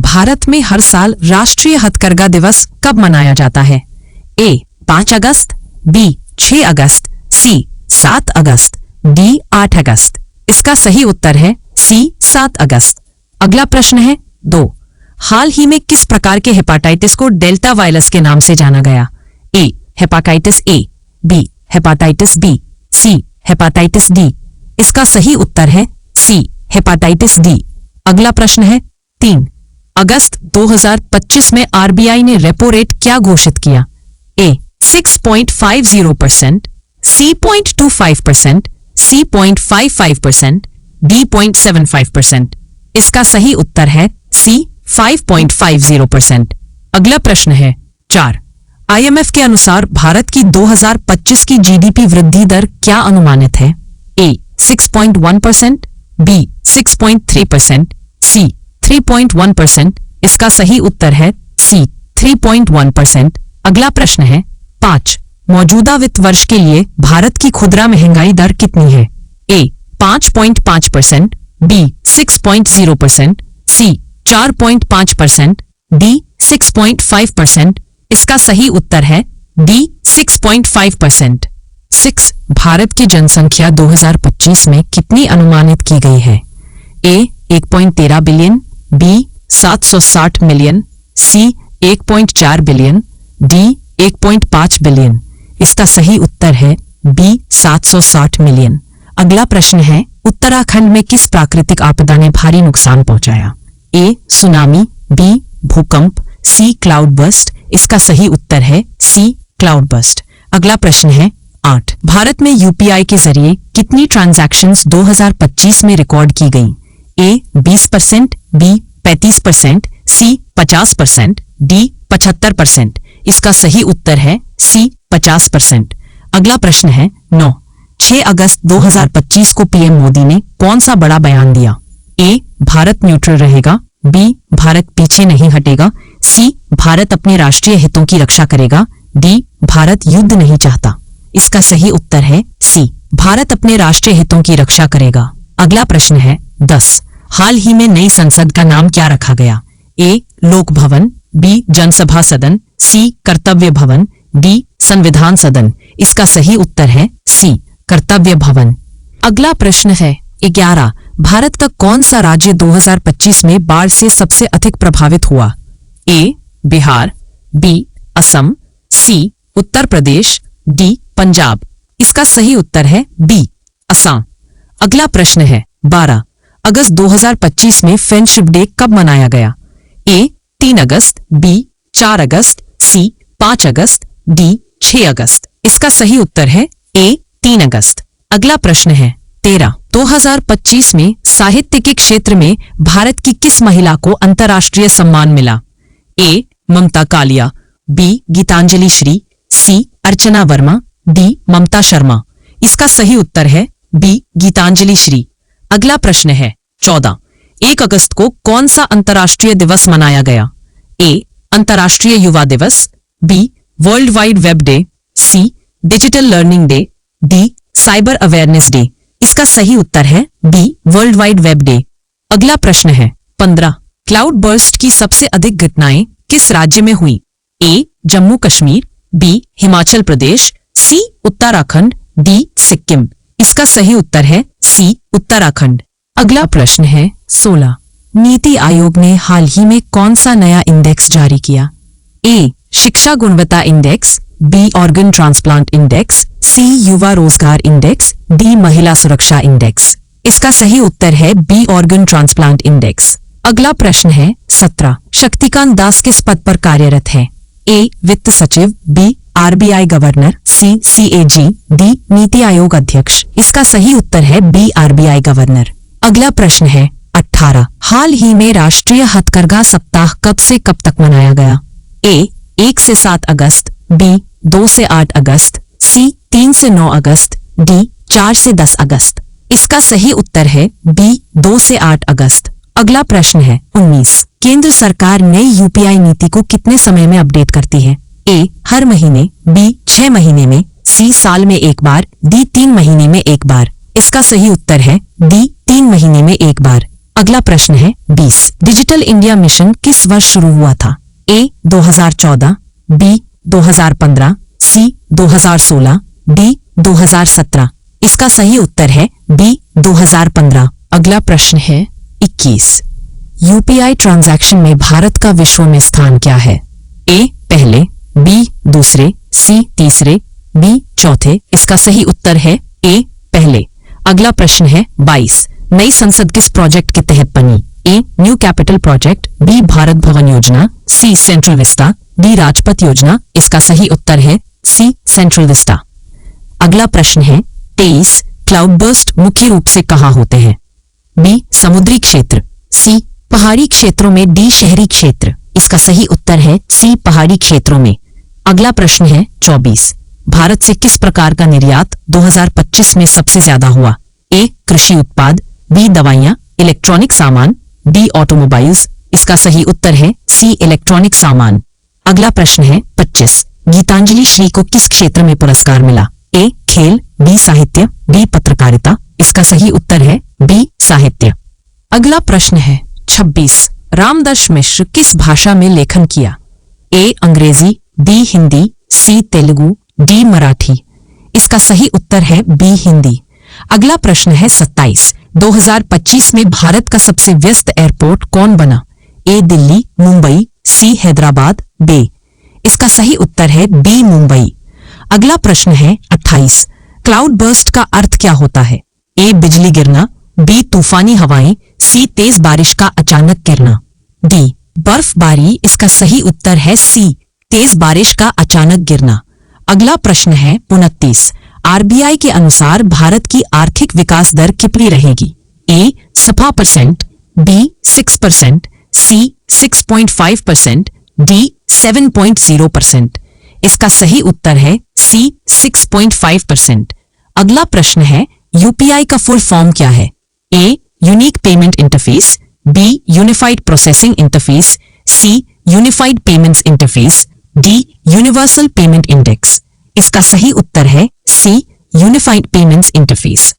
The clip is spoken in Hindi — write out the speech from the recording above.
भारत में हर साल राष्ट्रीय हथकरघा दिवस कब मनाया जाता है? ए 5 अगस्त, बी 6 अगस्त, सी 7 अगस्त, डी 8 अगस्त। इसका सही उत्तर है सी 7 अगस्त। अगला प्रश्न है 2। हाल ही में किस प्रकार के हेपाटाइटिस को डेल्टा वायरस के नाम से जाना गया? A hepatitis A, B hepatitis B, C hepatitis D. इसका सही उत्तर है सी हेपाटाइटिस डी। अगला प्रश्न है 3। अगस्त 2025 में आरबीआई ने रेपो रेट क्या घोषित किया? ए 6.50%, सी 0.25%, सी 0.55%, डी 0.75%। इसका सही उत्तर है सी 5.50%। अगला प्रश्न है 4। आईएमएफ के अनुसार भारत की 2025 की जीडीपी वृद्धि दर क्या अनुमानित है? ए 6.1%, बी 6.3%, सी 3.1%। इसका सही उत्तर है सी 3.1%। अगला प्रश्न है 5। मौजूदा वित्त वर्ष के लिए भारत की खुदरा महंगाई दर कितनी है? ए 5.5%, बी 6.0%, सी 4.5%, डी 6.5%। इसका सही उत्तर है डी 6.5%। 6। भारत की जनसंख्या 2025 में कितनी अनुमानित की गई है? ए 1.13 बिलियन, बी 760 मिलियन, सी 1.4 बिलियन, डी 1.5 बिलियन। इसका सही उत्तर है बी 760 मिलियन। अगला प्रश्न है उत्तराखंड में किस प्राकृतिक आपदा ने भारी नुकसान पहुंचाया? ए सुनामी, बी भूकंप, सी क्लाउड बर्स्ट। इसका सही उत्तर है सी क्लाउड बर्स्ट। अगला प्रश्न है 8। भारत में यूपीआई के जरिए कितनी ट्रांजैक्शंस 2025 में रिकॉर्ड की गईं? ए 20%, बी 35%, सी 50%, डी 75%। इसका सही उत्तर है सी 50%। अगला प्रश्न है 9। 6 अगस्त 2025 को पीएम मोदी ने कौन सा बड़ा बयान दिया? ए भारत न्यूट्रल रहेगा, बी भारत पीछे नहीं हटेगा, सी भारत अपने राष्ट्रीय हितों की रक्षा करेगा, डी भारत युद्ध नहीं चाहता। इसका सही उत्तर है सी भारत अपने राष्ट्रीय हितों की रक्षा करेगा। अगला प्रश्न है 10। हाल ही में नई संसद का नाम क्या रखा गया? ए लोक भवन, बी जनसभा सदन, सी कर्तव्य भवन, डी संविधान सदन। इसका सही उत्तर है सी कर्तव्य भवन। अगला प्रश्न है 11। भारत का कौन सा राज्य 2025 में बाढ़ से सबसे अधिक प्रभावित हुआ? ए बिहार, बी असम, सी उत्तर प्रदेश, डी पंजाब। इसका सही उत्तर है बी असम। अगला प्रश्न है 12। अगस्त 2025 में फ्रेंडशिप डे कब मनाया गया? ए 3 अगस्त, बी 4 अगस्त, सी 5 अगस्त, डी 6 अगस्त। इसका सही उत्तर है ए 3 अगस्त। अगला प्रश्न है 13। 2025 में साहित्य के क्षेत्र में भारत की किस महिला को अंतर्राष्ट्रीय सम्मान मिला? ए ममता कालिया, बी गीतांजलि श्री, सी अर्चना वर्मा, डी ममता शर्मा। इसका सही उत्तर है बी गीतांजलि श्री। अगला प्रश्न है 14। 1 अगस्त को कौन सा अंतर्राष्ट्रीय दिवस मनाया गया? ए अंतर्राष्ट्रीय युवा दिवस, B world wide web day, C digital learning day, D cyber awareness day. इसका सही उत्तर है B world wide web day. अगला प्रश्न है 15। क्लाउड बर्स्ट की सबसे अधिक घटनाएं किस राज्य में हुई? ए जम्मू कश्मीर, बी हिमाचल प्रदेश, सी उत्तराखंड, डी सिक्किम। इसका सही उत्तर है सी उत्तराखंड। अगला प्रश्न है 16। नीति आयोग ने हाल ही में कौन सा नया इंडेक्स जारी किया? ए शिक्षा गुणवत्ता index, B organ transplant index, C युवा रोजगार इंडेक्स, डी महिला सुरक्षा इंडेक्स। इसका सही उत्तर है बी ऑर्गन ट्रांसप्लांट इंडेक्स। अगला प्रश्न है 17। शक्तिकांत दास किस पद पर कार्यरत है? ए वित्त सचिव, बी आरबीआई गवर्नर, सी सीएजी, डी नीति आयोग अध्यक्ष। इसका सही उत्तर है बी आरबीआई गवर्नर। अगला प्रश्न है 18। हाल ही में राष्ट्रीय हथकरघा सप्ताह कब से कब तक मनाया गया? ए 1 से 7 अगस्त, बी 2 से 8 अगस्त, सी 3 से 9 अगस्त, डी 4 से 10 अगस्त। इसका सही उत्तर है बी 2 से 8 अगस्त। अगला प्रश्न है 19। केंद्र सरकार नई यूपीआई नीति को कितने समय में अपडेट करती है? ए हर महीने, बी 6 महीने में, सी साल में एक बार, डी 3 महीने में एक बार। इसका सही उत्तर है डी 3 महीने में एक बार। अगला प्रश्न है 20। डिजिटल इंडिया मिशन किस वर्ष शुरू हुआ था? ए 2014, बी 2015, सी 2016, डी 2017। इसका सही उत्तर है बी 2015। अगला प्रश्न है 21। यूपीआई ट्रांजैक्शन में भारत का विश्व में स्थान क्या है? ए पहले, बी दूसरे, सी तीसरे, बी चौथे। इसका सही उत्तर है ए पहले। अगला प्रश्न है 22। नई संसद किस प्रोजेक्ट के तहत बनी? A new capital project, B Bharat Bhavan योजना, C central vista, D Rajpath योजना। इसका सही उत्तर है सी सेंट्रल विस्टा। अगला प्रश्न है 23। क्लाउडबर्स्ट मुख्य रूप से कहाँ होते हैं? बी समुद्री क्षेत्र, सी पहाड़ी क्षेत्रों में, डी शहरी क्षेत्र। इसका सही उत्तर है सी पहाड़ी क्षेत्रों में। अगला प्रश्न है 24। भारत से किस प्रकार का निर्यात 2025 में सबसे ज्यादा हुआ? ए कृषि उत्पाद, बी दवाइयां, इलेक्ट्रॉनिक सामान, डी ऑटोमोबाइल्स। इसका सही उत्तर है सी इलेक्ट्रॉनिक सामान। अगला प्रश्न है 25। गीतांजलि श्री को किस क्षेत्र में पुरस्कार मिला? ए खेल, बी साहित्य, डी पत्रकारिता। इसका सही उत्तर है बी साहित्य। अगला प्रश्न है 26। रामदर्श मिश्र किस भाषा में लेखन किया? ए अंग्रेजी, बी हिंदी, सी तेलुगु, डी मराठी। इसका सही उत्तर है बी हिंदी। अगला प्रश्न है 27। 2025 में भारत का सबसे व्यस्त एयरपोर्ट कौन बना? ए दिल्ली, मुंबई, सी हैदराबाद, बी। इसका सही उत्तर है बी मुंबई। अगला प्रश्न है 28। क्लाउड बर्स्ट का अर्थ क्या होता है? ए बिजली गिरना, बी तूफानी हवाएं, सी तेज बारिश का अचानक गिरना, डी बर्फबारी। इसका सही उत्तर है सी तेज बारिश का अचानक गिरना। अगला प्रश्न है 29। आरबीआई के अनुसार भारत की आर्थिक विकास दर कितनी रहेगी? ए 6%, बी 6%, सी 6.5%, डी 7.0%। इसका सही उत्तर है सी 6.5%। अगला प्रश्न है यूपीआई का फुल फॉर्म क्या है? A unique payment interface, B unified processing interface, C unified payments interface, D universal payment index. इसका सही उत्तर है सी यूनिफाइड पेमेंट्स इंटरफेस।